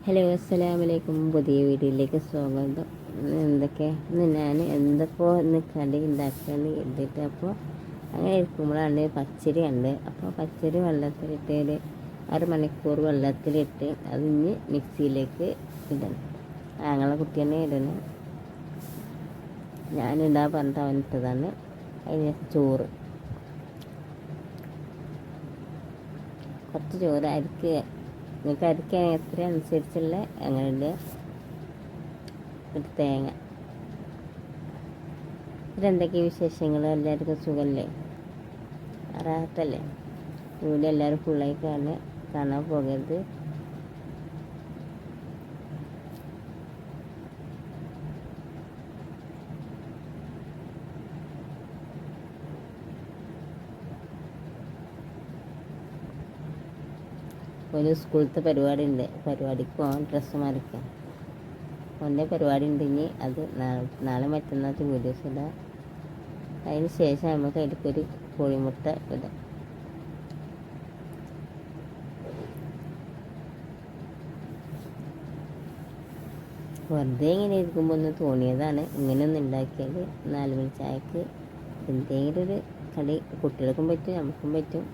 Hello അസ്സലാമലൈക്കും. പുതിയ വീഡിയോയിലേക്ക് സ്വാഗതം. ഇന്ന് ഞാൻ ഇന്ന് കടി ഉണ്ടാക്കുകയെന്ന് കരുതിയിട്ട് അപ്പോൾ അങ്ങനെ ഇരിക്കുമ്പോഴാണ് പച്ചരി കണ്ട്. അപ്പോൾ പച്ചരി വെള്ളത്തിലിട്ട് ഒരു അരമണിക്കൂർ വെള്ളത്തിലിട്ട് അതിന് മിക്സിയിലേക്ക് ഇടണം. ഞങ്ങളെ കുട്ടി തന്നെ ഇടണം. ഞാനിടാൻ പറഞ്ഞിട്ട് അവനിട്ടതാണ്. അതിന് ചോറ്, കുറച്ച് ചോറ് അരിക്കുക. നിങ്ങൾക്ക് അരിക്കാൻ എത്ര അനുസരിച്ചുള്ള അങ്ങനെ ഇടുക. ഒരു തേങ്ങ. ഇതെന്തൊക്കെ വിശേഷങ്ങൾ? എല്ലാവർക്കും സുഖമല്ലേ? റാഹത്തല്ലേ? വീഡിയോ എല്ലാവരും ഫുള്ളായി കാണാൻ പോകരുത്. ഒരു സ്കൂളത്തെ പരിപാടി ഉണ്ട്. പരിപാടിക്ക് പോകാൻ ഡ്രസ്സ് മാറിക്കാം. ഒന്നേ പരിപാടി ഉണ്ടെങ്കിൽ അത് നാളെ മറ്റന്നാളത്തെ വീഡിയോസ് ഇടാം. അതിന് ശേഷം നമുക്ക് അതിലേക്കൊരു കോഴിമുട്ട ഇടാം. വെറുതെ ഇങ്ങനെ ഇരിക്കുമ്പോൾ ഒന്ന് തോന്നിയതാണ് ഇങ്ങനെ ഒന്ന് ഉണ്ടാക്കിയത്. 4 മണി ചായക്ക് എന്തെങ്കിലും ഒരു കടി കുട്ടികൾക്കും പറ്റും, നമുക്കും പറ്റും.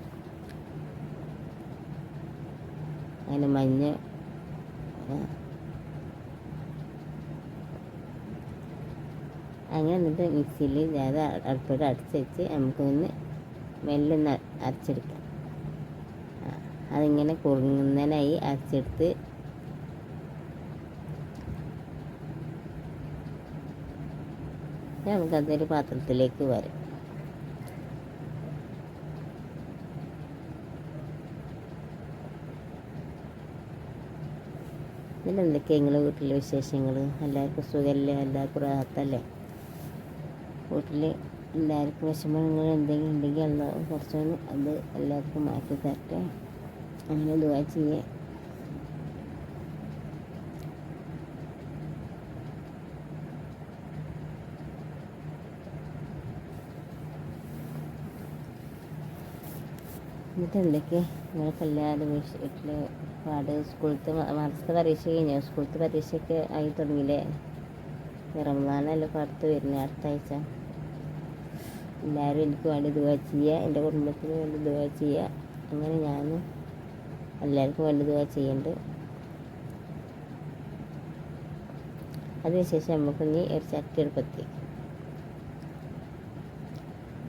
അതിന് മഞ്ഞ അങ്ങനെ എന്നിട്ട് മിക്സിയിൽ അത് അടുപ്പോട്ട് അടിച്ച് വെച്ച് നമുക്കൊന്ന് മെല്ലൊന്ന് അരച്ചെടുക്കാം. അതിങ്ങനെ കുറുങ്ങുന്നതിനായി അരച്ചെടുത്ത് നമുക്കതൊരു പാത്രത്തിലേക്ക് വരാം. ഇതിലെന്തൊക്കെയാണ് നിങ്ങളുടെ വീട്ടിലെ വിശേഷങ്ങൾ? എല്ലാവർക്കും സുഖമല്ലേ? എല്ലാവർക്കും റാഹത്തല്ലേ? വീട്ടിൽ എല്ലാവർക്കും വിഷമങ്ങൾ എന്തെങ്കിലും ഉണ്ടെങ്കിൽ അല്ലാഹു കുറച്ചൊന്ന് അത് എല്ലാവർക്കും മാറ്റി തരട്ടെ. അങ്ങനെ ദുആ ചെയ്യേ. എന്നിട്ട് എന്തൊക്കെ നിങ്ങൾക്ക് എല്ലാവരും വീട്ടിൽ പാട്? സ്കൂളത്തെ മദ്രസത്തെ പരീക്ഷ കഴിഞ്ഞോ? സ്കൂളത്തെ പരീക്ഷയൊക്കെ ആയി തുടങ്ങിയില്ലേ? റമദാനല്ലേ ഇപ്പോൾ അടുത്ത് വരുന്നത്, അടുത്ത ആഴ്ച. എല്ലാവരും എനിക്ക് വേണ്ടി ദുആ ചെയ്യുക, എൻ്റെ കുടുംബത്തിന് വേണ്ടി ദുആ ചെയ്യുക. അങ്ങനെ ഞാനും എല്ലാവർക്കും വേണ്ടി ദുആ ചെയ്യുന്നുണ്ട്. അതിനുശേഷം നമുക്കിനി ഒരു ചട്ടി എടുപ്പത്തി.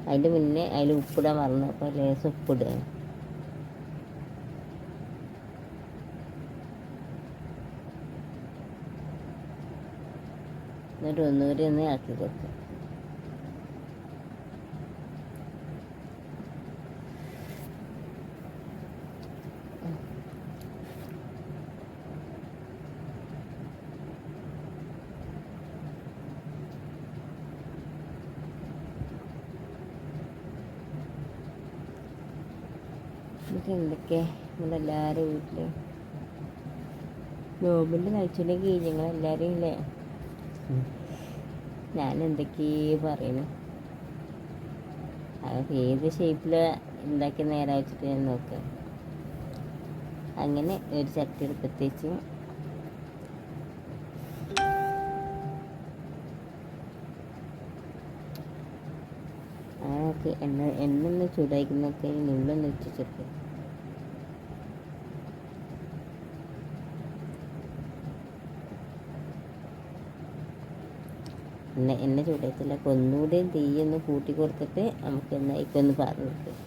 അതിൻ്റെ മുന്നേ അതിൽ ഉപ്പിടാൻ മറന്നു. അപ്പോൾ ലേശം ഉപ്പിടുക. എന്നിട്ട് ഒന്നുകൂടി ഒന്ന് ഇളക്കി കൊടുക്കുക. എന്നിട്ട് എന്തൊക്കെ നിങ്ങളെല്ലാവരും വീട്ടിൽ നോമ്പിൻ്റെ കഴിച്ചില്ലെങ്കിൽ ഞങ്ങളെല്ലാവരും ഇല്ലേ? ഞാൻ എന്തൊക്കെയോ പറയുന്നു. അതൊക്കെ ഏത് ഷേപ്പിൽ ഉണ്ടാക്കി നേരെ വെച്ചിട്ട് ഞാൻ നോക്കുക. അങ്ങനെ ഒരു ചട്ടി എടുപ്പത്തേച്ച് അങ്ങനെയൊക്കെ എണ്ണ ചൂടാക്കുന്നൊക്കെ നുള്ളൊന്ന് വെച്ചിട്ട് എണ്ണ ചൂടായിട്ടില്ല. ഒന്നുകൂടെയും തീയൊന്ന് കൂട്ടി കൊടുത്തിട്ട് നമുക്ക് എന്നായിക്കൊന്ന് പറഞ്ഞു കൊടുക്കും.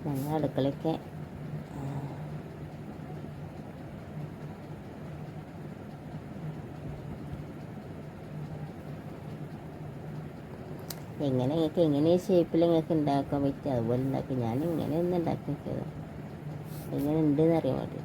ഞങ്ങൾ അടുക്കളയൊക്കെ എങ്ങനെ ഷേപ്പിൽ നിങ്ങൾക്ക് ഉണ്ടാക്കാൻ പറ്റും അതുപോലെ ഉണ്ടാക്കി. ഞാൻ ഇങ്ങനെ ഒന്ന് ഉണ്ടാക്കി നോക്കിയത്. എങ്ങനെ ഉണ്ടെന്ന് അറിയാൻ വേണ്ടി.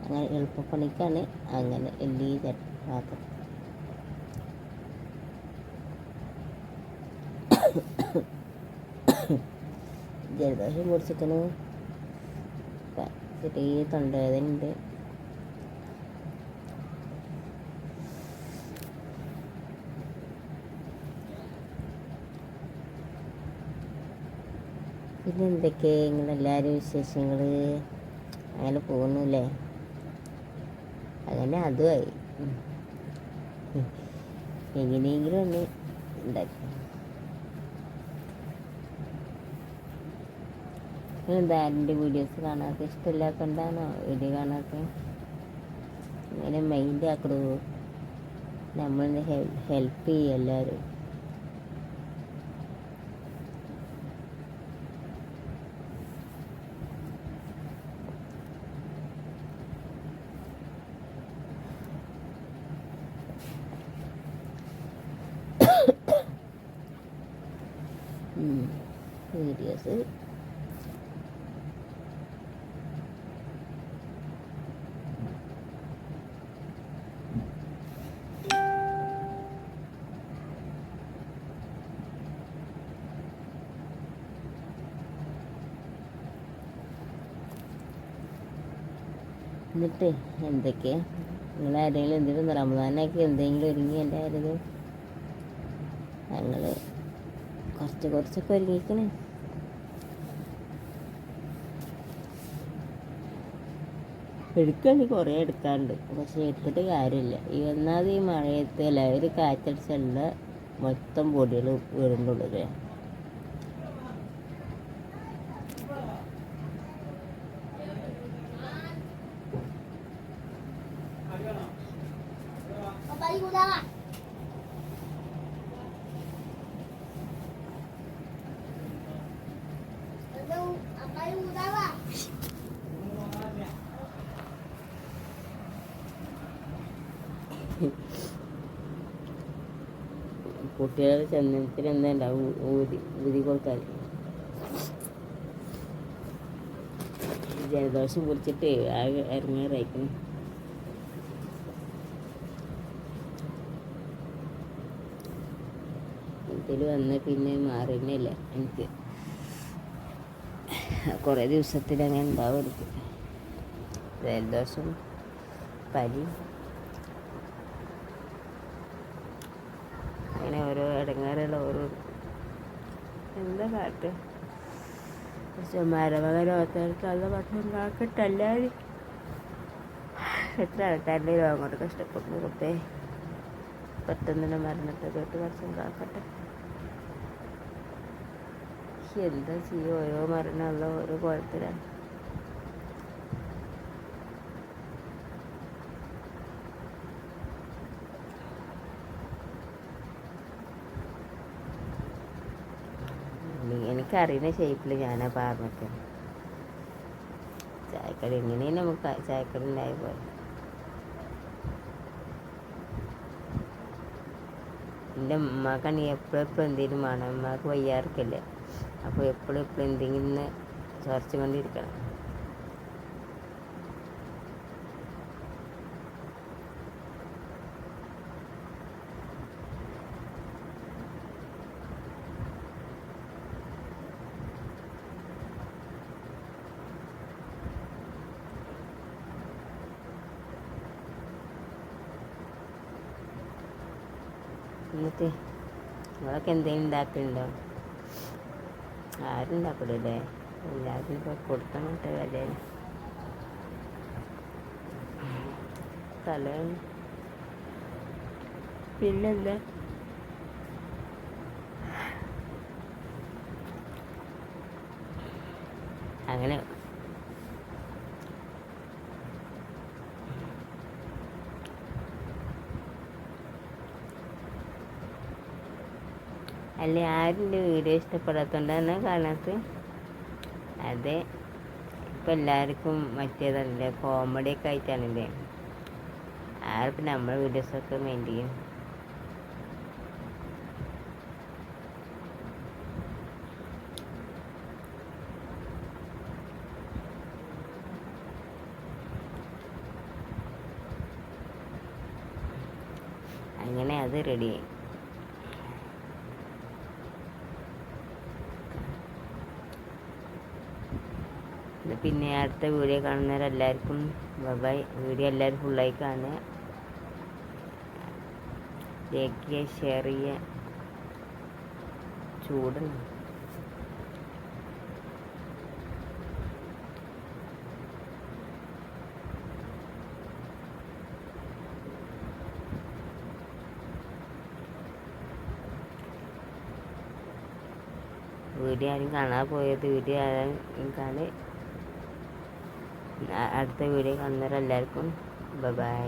അങ്ങനെ എളുപ്പപ്പണിക്കാണ് അങ്ങനെ വലിയ പാത്രം. ജലദോഷം പൊടിച്ചിക്കണ്, ചെറിയ തൊണ്ടവേദന ഉണ്ട്. പിന്നെ എന്തൊക്കെ നിങ്ങളെല്ലാവരും വിശേഷങ്ങൾ? അങ്ങനെ പോകുന്നില്ലേ? അങ്ങനെ അതുമായി എങ്ങനെയെങ്കിലും ഒന്ന് ഉണ്ടാക്കി. എന്താ എൻ്റെ വീഡിയോസ് കാണാത്ത? ഇഷ്ടമില്ലാത്തതുകൊണ്ടാണോ വീഡിയോ കാണാത്ത? ഇങ്ങനെ മൈൻഡ് ആക്കണോ? നമ്മളെ ഹെൽപ്പ് ചെയ്യും എല്ലാവരും. വീഡിയോസ് എന്നിട്ട് എന്തൊക്കെയാ നിങ്ങളാരെങ്കിലും എന്തെങ്കിലും റമദാനൊക്കെ എന്തെങ്കിലും ഒരുങ്ങി എല്ലാവരും? ഞങ്ങൾ കുറച്ചൊക്കെ ഒരുങ്ങിക്കണേ. എടുക്കുകയാണെങ്കിൽ കുറേ എടുക്കാറുണ്ട്, പക്ഷെ എടുത്തിട്ട് കാര്യമില്ല. ഒന്നാമത് ഈ മഴയത്ത് ഒരു കാറ്റടിച്ചുള്ള മൊത്തം പൊടികൾ വീടുണ്ടുള്ളത്. കുട്ടികളുടെ ചന്ദനത്തിന് എന്താ ഉണ്ടാവും? ഊതി കൊടുക്കാൻ. ജലദോഷം കുടിച്ചിട്ട് ആകെ ഇറങ്ങാറായിരിക്കണം. ഇതിൽ വന്ന് പിന്നെ മാറുന്നില്ല എനിക്ക്. കുറേ ദിവസത്തിൽ അങ്ങനെ ഉണ്ടാവും എനിക്ക് ജലദോഷം, പനി, അങ്ങനെ ഓരോ ഇടങ്ങാറുള്ള ഓരോ എന്താ കാട്ട്. പക്ഷെ മരമകരോത്തർക്ക് അത് പക്ഷെ ഉണ്ടാക്കട്ടല്ലാതെ എത്ര ആൾക്കാരുടെ രോഗം കൊണ്ട് കഷ്ടപ്പെടുന്നു. കുട്ടേ പെട്ടെന്ന് മരണത്തെ തൊട്ട് കുറച്ച് ഉണ്ടാക്കട്ടെ. എന്താ ചെയ്യുക, ഓരോ മരണമുള്ള ഓരോ കുഴപ്പത്തിലാണ്. എനിക്കറിയുന്ന ഷേപ്പിൽ ഞാനാ പറഞ്ഞിട്ട് ചായക്കടി എങ്ങനെയും നമുക്ക് ചായക്കടി ഉണ്ടായി പോലെ. എൻ്റെ ഉമ്മാക്കാണെങ്കിൽ എപ്പോഴും എന്തെങ്കിലും വേണം. ഉമ്മാക്ക് വയ്യാർക്കില്ല, അപ്പോൾ എപ്പോഴും എന്തെങ്കിലും ചർച്ച കൊണ്ടിരിക്കണം. എന്നിട്ട് നിങ്ങളൊക്കെ എന്തെങ്കിലും ഉണ്ടാക്കുന്നുണ്ടോ? ആരും ഉണ്ടാക്കില്ലേ? എല്ലാവരും ഇപ്പോൾ കൊടുക്കാൻ കിട്ട വിലയാണ്. തലയാണ് പിന്നെന്താ? അങ്ങനെ അല്ലേ ആരും എൻ്റെ വീഡിയോ ഇഷ്ടപ്പെടാത്തതുകൊണ്ടാണ് കാണാത്തത്. അതെ, ഇപ്പം എല്ലാവർക്കും മറ്റേതല്ലേ, കോമഡിയൊക്കെ ആയിട്ടാണല്ലേ ആർക്കും നമ്മുടെ വീഡിയോസൊക്കെ മെയിൻ ചെയ്യും. അത് റെഡിയായി. പിന്നെ അടുത്ത വീഡിയോ കാണുന്നവരെല്ലാവർക്കും ബൈ. വീഡിയോ എല്ലാവരും ഫുള്ളായി കാണുക, ലൈക്ക് ചെയ്യുക, ഷെയർ ചെയ്യുക. ചൂടുണ്ട്. വീഡിയോ ആരും കാണാൻ പോയത് വീഡിയോ ആരും അടുത്ത വീഡിയോ കാണുന്നവരെല്ലാവർക്കും ബൈ.